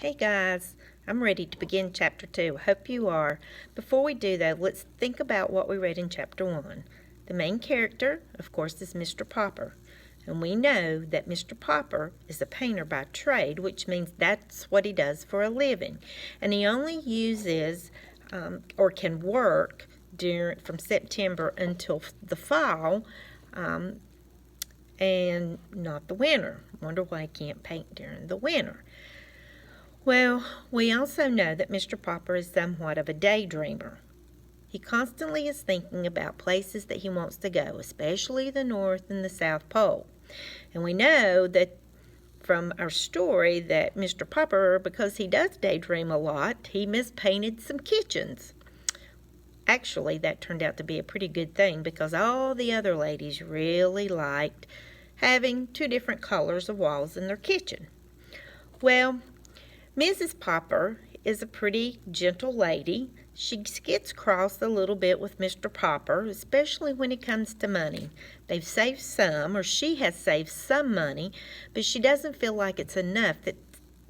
Hey guys, I'm ready to begin chapter 2. Hope you are. Before we do though, let's think about what we read in chapter 1. The main character, of course, is Mr. Popper. And we know that Mr. Popper is a painter by trade, which means that's what he does for a living. And he only uses or can work from September until the fall and not the winter. Wonder why he can't paint during the winter. Well, we also know that Mr. Popper is somewhat of a daydreamer. He constantly is thinking about places that he wants to go, especially the North and the South Pole. And we know that from our story that Mr. Popper, because he does daydream a lot, he mispainted some kitchens. Actually, that turned out to be a pretty good thing because all the other ladies really liked having two different colors of walls in their kitchen. Well, Mrs. Popper is a pretty gentle lady. She gets cross a little bit with Mr. Popper, especially when it comes to money. They've saved some, or she has saved some money, but she doesn't feel like it's enough that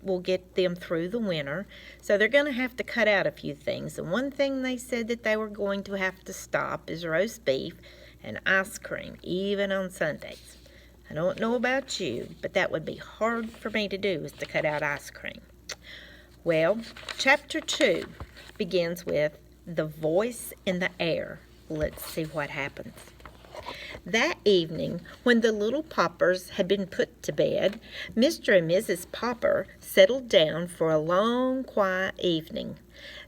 will get them through the winter. So they're going to have to cut out a few things. And one thing they said that they were going to have to stop is roast beef and ice cream, even on Sundays. I don't know about you, but that would be hard for me to do, is to cut out ice cream. Well, chapter 2 begins with the voice in the air. Let's see what happens. That evening, when the little Poppers had been put to bed, Mr. and Mrs. Popper settled down for a long, quiet evening.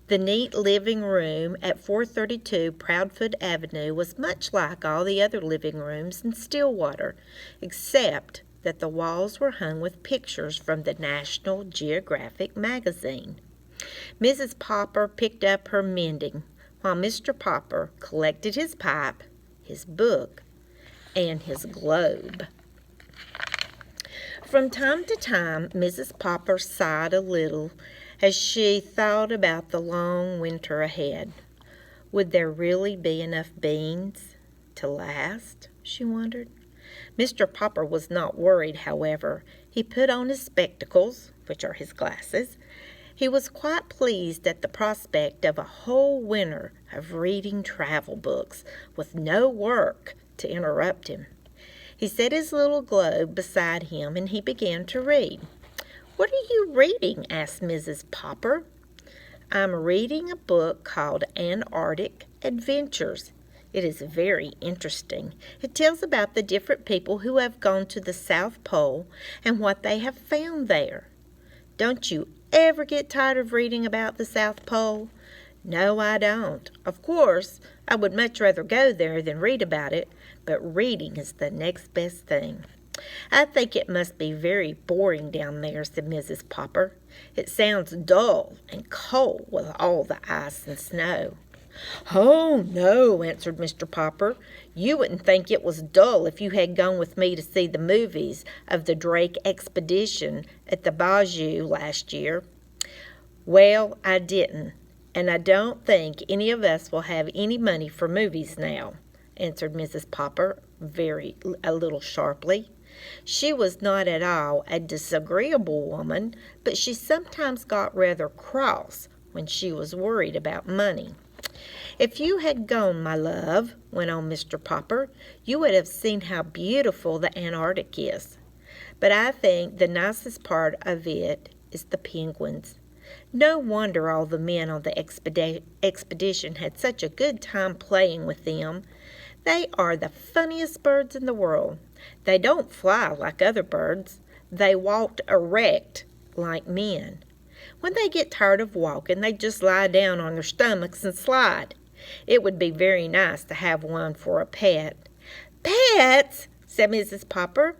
The neat living room at 432 Proudfoot Avenue was much like all the other living rooms in Stillwater, except that the walls were hung with pictures from the National Geographic magazine. Mrs. Popper picked up her mending, while Mr. Popper collected his pipe, his book, and his globe. From time to time, Mrs. Popper sighed a little as she thought about the long winter ahead. Would there really be enough beans to last, she wondered. Mr. Popper was not worried, however. He put on his spectacles, which are his glasses. He was quite pleased at the prospect of a whole winter of reading travel books with no work to interrupt him. He set his little globe beside him and he began to read. "What are you reading?" asked Mrs. Popper. "I'm reading a book called Antarctic Adventures. It is very interesting. It tells about the different people who have gone to the South Pole and what they have found there." "Don't you ever get tired of reading about the South Pole?" "No, I don't. Of course, I would much rather go there than read about it, but reading is the next best thing." "I think it must be very boring down there," said Mrs. Popper. "It sounds dull and cold with all the ice and snow." "Oh, no," answered Mr. Popper. "You wouldn't think it was dull if you had gone with me to see the movies of the Drake expedition at the Bayou last year." "Well, I didn't, and I don't think any of us will have any money for movies now," answered Mrs. Popper a little sharply. She was not at all a disagreeable woman, but she sometimes got rather cross when she was worried about money. "If you had gone, my love," went on Mr. Popper, "you would have seen how beautiful the Antarctic is. But I think the nicest part of it is the penguins. No wonder all the men on the expedition had such a good time playing with them. They are the funniest birds in the world. They don't fly like other birds. They walk erect like men. When they get tired of walking, they just lie down on their stomachs and slide. It would be very nice to have one for a pet." "Pets!" said Mrs. Popper.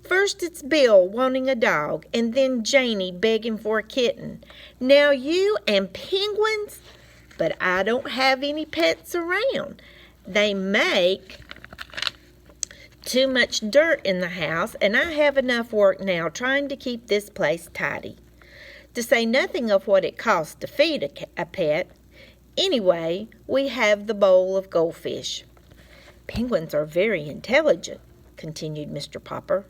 "First it's Bill wanting a dog, and then Janie begging for a kitten. Now you and penguins! But I don't have any pets around. They make too much dirt in the house, and I have enough work now trying to keep this place tidy. To say nothing of what it costs to feed a pet. Anyway, we have the bowl of goldfish." "Penguins are very intelligent," continued Mr. Popper.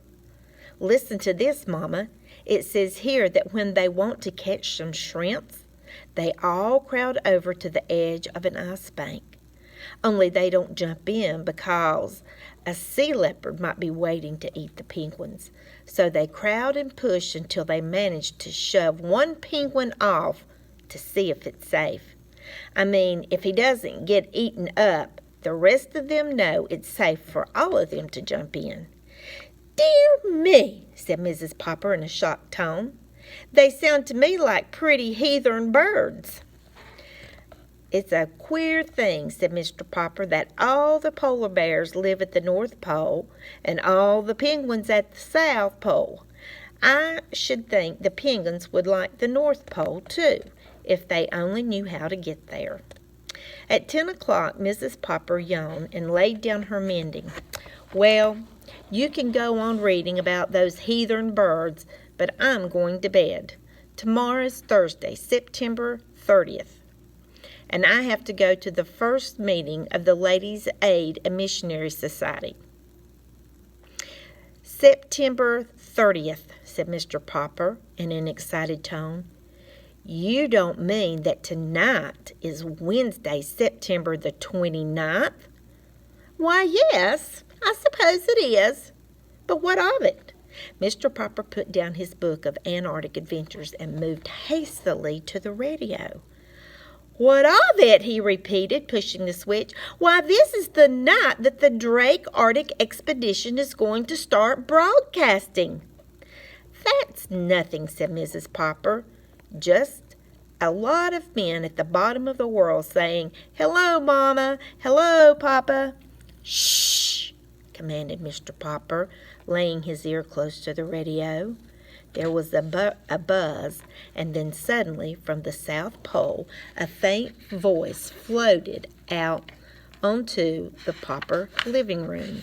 "Listen to this, Mama. It says here that when they want to catch some shrimps, they all crowd over to the edge of an ice bank. Only they don't jump in because a sea leopard might be waiting to eat the penguins. So they crowd and push until they manage to shove one penguin off to see if it's safe. I mean, if he doesn't get eaten up, the rest of them know it's safe for all of them to jump in. "Dear me," said Mrs. Popper in a shocked tone. "They sound to me like pretty heathern birds." "It's a queer thing," said Mr. Popper, "that all the polar bears live at the North Pole and all the penguins at the South Pole. I should think the penguins would like the North Pole, too, if they only knew how to get there." At 10 o'clock, Mrs. Popper yawned and laid down her mending. "Well, you can go on reading about those heathern birds, but I'm going to bed. Tomorrow's Thursday, September 30th. And I have to go to the first meeting of the Ladies' Aid and Missionary Society." "September 30th, said Mr. Popper in an excited tone. "You don't mean that tonight is Wednesday, September the 29th? "Why, yes, I suppose it is. But what of it?" Mr. Popper put down his book of Antarctic adventures and moved hastily to the radio. "What of it?" he repeated, pushing the switch. "Why, this is the night that the Drake Arctic Expedition is going to start broadcasting." "That's nothing," said Mrs. Popper. "Just a lot of men at the bottom of the world saying, 'Hello, Mama. Hello, Papa.'" "Shh!" commanded Mr. Popper, laying his ear close to the radio. There was a buzz, and then suddenly from the South Pole a faint voice floated out onto the Popper living room.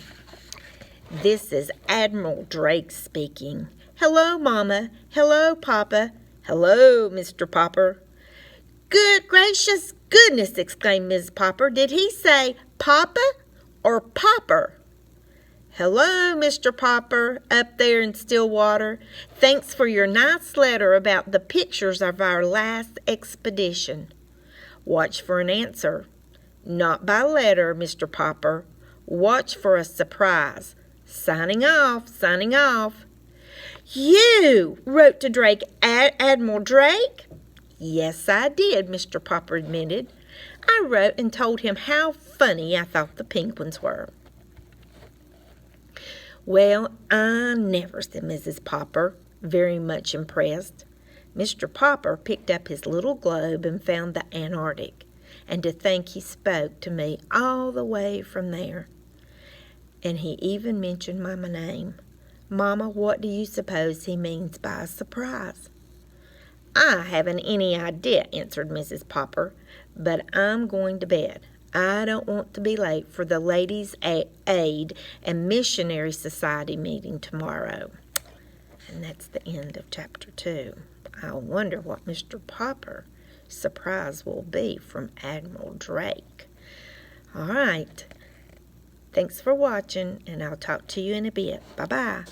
"This is Admiral Drake speaking. Hello, Mama. Hello, Papa. Hello, Mr. Popper." "Good gracious goodness!" exclaimed Mrs. Popper. "Did he say Papa or Popper?" "Hello, Mr. Popper, up there in Stillwater. Thanks for your nice letter about the pictures of our last expedition. Watch for an answer. Not by letter, Mr. Popper. Watch for a surprise. Signing off, signing off." "You wrote to Drake, Admiral Drake?" "Yes, I did," Mr. Popper admitted. "I wrote and told him how funny I thought the penguins were." "Well, I never," said Mrs. Popper, very much impressed. Mr. Popper picked up his little globe and found the Antarctic, and to think he spoke to me all the way from there. And he even mentioned my name. Mama, what do you suppose he means by a surprise? "I haven't any idea," answered Mrs. Popper, "but I'm going to bed. I don't want to be late for the Ladies' Aid and Missionary Society meeting tomorrow." And that's the end of Chapter 2. I wonder what Mr. Popper's surprise will be from Admiral Drake. All right. Thanks for watching, and I'll talk to you in a bit. Bye-bye.